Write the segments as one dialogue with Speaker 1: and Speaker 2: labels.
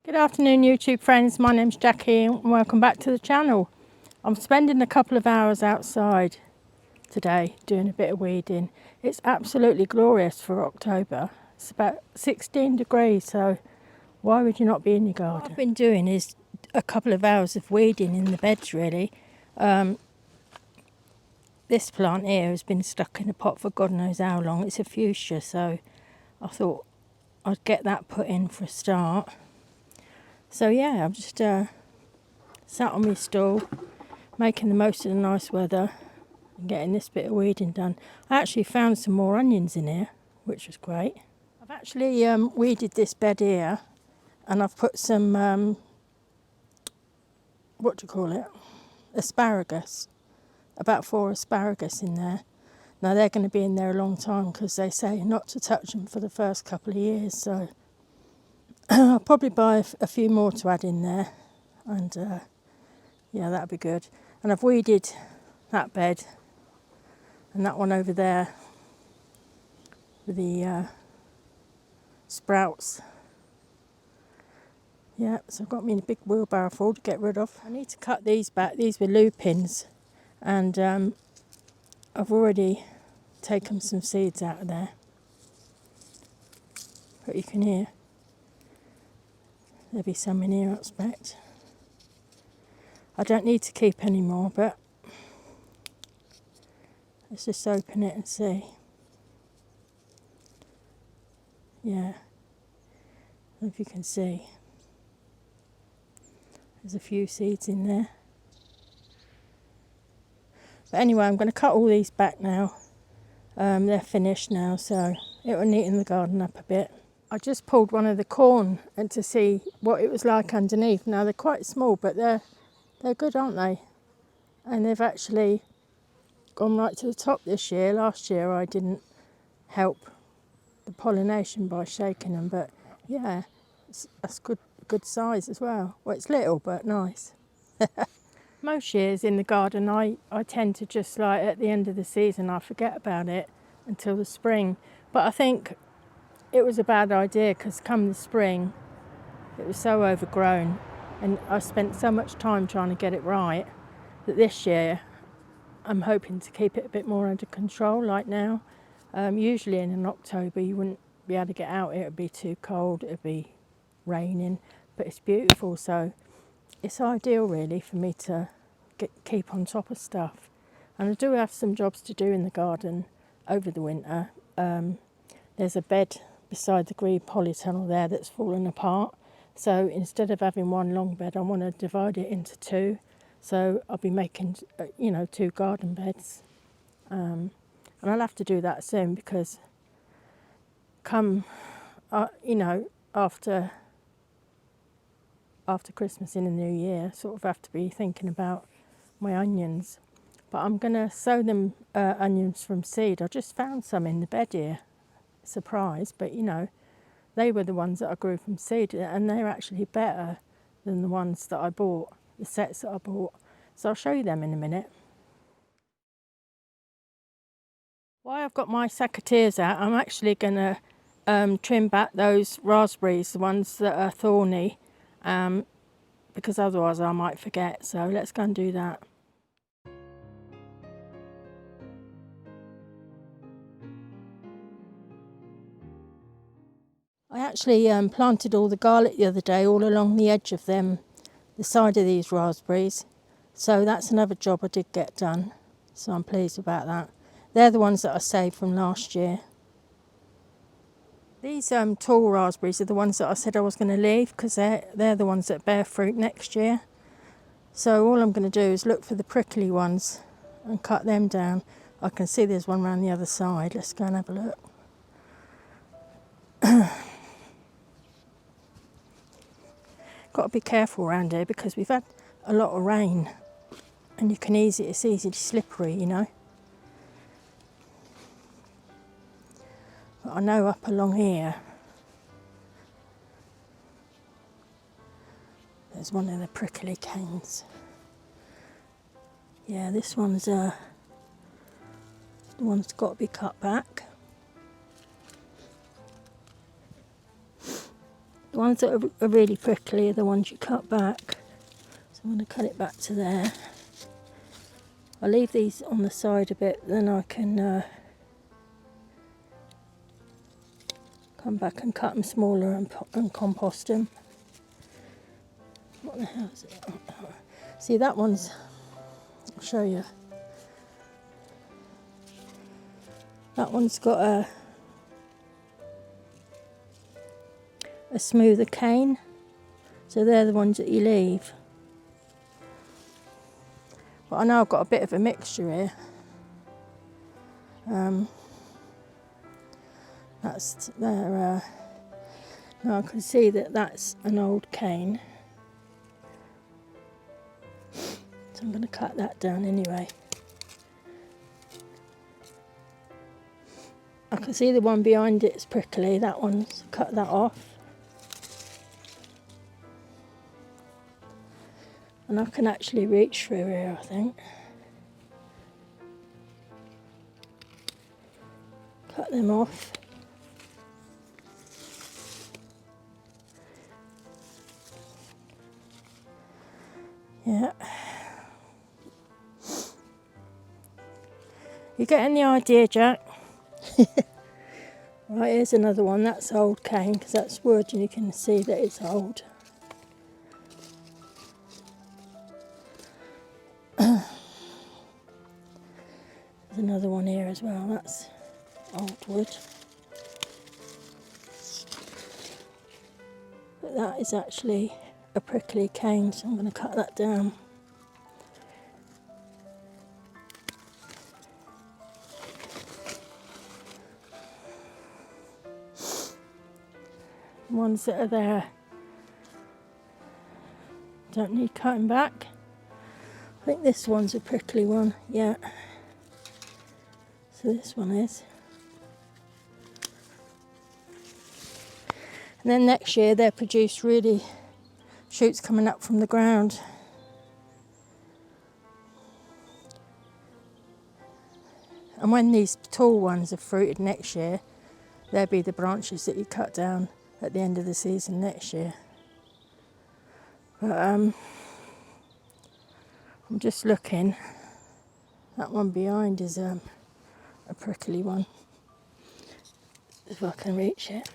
Speaker 1: Good afternoon YouTube friends, my name's Jackie and welcome back to the channel. I'm spending a couple of hours outside today doing a bit of weeding. It's absolutely glorious for October. It's about 16 degrees, so why would you not be in your garden? What I've been doing is a couple of hours of weeding in the beds really. This plant here has been stuck in a pot for God knows how long. It's a fuchsia, so I thought I'd get that put in for a start. So yeah, I've just sat on my stool, making the most of the nice weather and getting this bit of weeding done. I actually found some more onions in here, which was great. I've actually weeded this bed here and I've put some, what do you call it, asparagus, about 4 asparagus in there. Now they're going to be in there a long time because they say not to touch them for the first couple of years, so I'll probably buy a few more to add in there, and yeah, that'll be good. And I've weeded that bed and that one over there with the sprouts. Yeah, so I've got me in a big wheelbarrow full to get rid of. I need to cut these back. These were lupins, and I've already taken some seeds out of there. But you can hear there'll be some in here, I expect. I don't need to keep any more, but let's just open it and see. Yeah, I don't know if you can see. There's a few seeds in there. But anyway, I'm going to cut all these back now. They're finished now, so it will neaten the garden up a bit. I just pulled one of the corn and to see what it was like underneath. Now they're quite small, but they're good, aren't they? And they've actually gone right to the top this year. Last year I didn't help the pollination by shaking them, but yeah, that's good size as well. Well, it's little but nice. Most years in the garden I tend to just, like, at the end of the season I forget about it until the spring, but I think it was a bad idea because come the spring it was so overgrown and I spent so much time trying to get it right that this year I'm hoping to keep it a bit more under control like now. Usually in October you wouldn't be able to get out, it would be too cold, it would be raining, but it's beautiful, so it's ideal really for me to keep on top of stuff. And I do have some jobs to do in the garden over the winter. There's a bed beside the green polytunnel there that's fallen apart, so instead of having one long bed I want to divide it into 2, so I'll be making 2 garden beds, and I'll have to do that soon because come after Christmas in the new year, sort of have to be thinking about my onions. But I'm going to sow them onions from seed. I just found some in the bed here. Surprise, but they were the ones that I grew from seed, and they're actually better than the ones that I bought, the sets that I bought. So I'll show you them in a minute. While I've got my secateurs out, I'm actually going to trim back those raspberries, the ones that are thorny, because otherwise I might forget. So let's go and do that. I actually planted all the garlic the other day all along the edge of them, the side of these raspberries. So that's another job I did get done. So I'm pleased about that. They're the ones that I saved from last year. These tall raspberries are the ones that I said I was going to leave because they're the ones that bear fruit next year. So all I'm going to do is look for the prickly ones and cut them down. I can see there's one around the other side. Let's go and have a look. Got to be careful around here because we've had a lot of rain and it's easily slippery, But I know up along here there's one of the prickly canes. Yeah, this one's the one's got to be cut back. The ones that are really prickly are the ones you cut back. So I'm going to cut it back to there. I'll leave these on the side a bit, then I can come back and cut them smaller and compost them. What the hell is it? See, that one's, I'll show you. That one's got a smoother cane, so they're the ones that you leave. But I know I've got a bit of a mixture here. That's there. Now I can see that that's an old cane, so I'm going to cut that down anyway. I can see the one behind it is prickly, that one's, cut that off. And I can actually reach through here, I think. Cut them off. Yeah. You getting the idea, Jack? Right, here's another one. That's old cane, because that's wood and you can see that it's old. There's another one here as well. That's old wood. But that is actually a prickly cane, so I'm going to cut that down. The ones that are there don't need cutting back. I think this one's a prickly one, yeah. So this one is. And then next year they'll produce really shoots coming up from the ground. And when these tall ones are fruited next year, there'll be the branches that you cut down at the end of the season next year. But I'm just looking. That one behind is a prickly one. If I can reach it.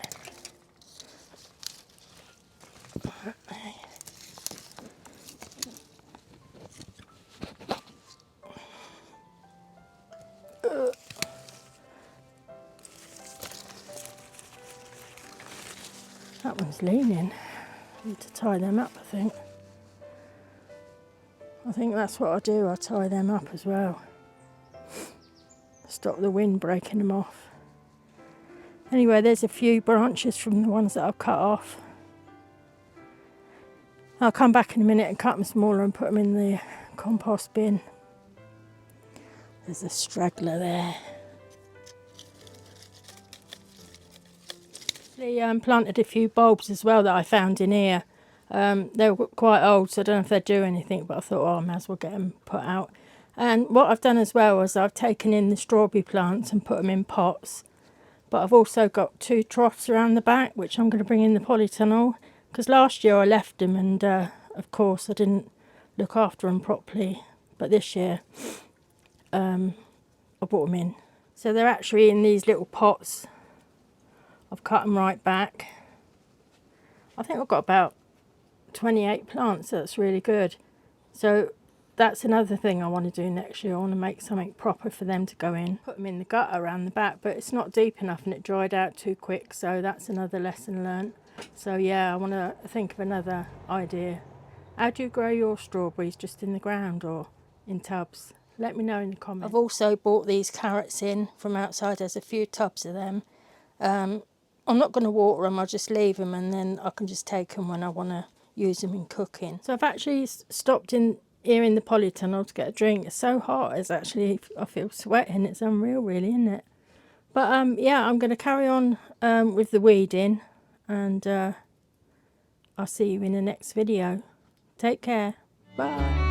Speaker 1: That one's leaning. I need to tie them up, I think. I think that's what I'll do. I'll tie them up as well. Stop the wind breaking them off. Anyway, there's a few branches from the ones that I've cut off. I'll come back in a minute and cut them smaller and put them in the compost bin. There's a straggler there. I planted a few bulbs as well that I found in here. They were quite old, so I don't know if they do anything, but I thought, oh, I may as well get them put out. And what I've done as well is I've taken in the strawberry plants and put them in pots. But I've also got 2 troughs around the back, which I'm going to bring in the polytunnel. Because last year I left them and, of course, I didn't look after them properly. But this year I brought them in. So they're actually in these little pots. I've cut them right back. I think I've got about 28 plants, so that's really good. So that's another thing I want to do next year. I want to make something proper for them to go in. Put them in the gutter around the back, but it's not deep enough and it dried out too quick, so that's another lesson learned. So yeah, I want to think of another idea. How do you grow your strawberries? Just in the ground or in tubs? Let me know in the comments. I've also bought these carrots in from outside. There's a few tubs of them. I'm not going to water them, I'll just leave them and then I can just take them when I want to use them in cooking. So I've actually stopped in here in the polytunnel to get a drink. It's so hot, it's actually, I feel sweating. It's unreal really, isn't it? But yeah, I'm going to carry on with the weeding and I'll see you in the next video. Take care. Bye.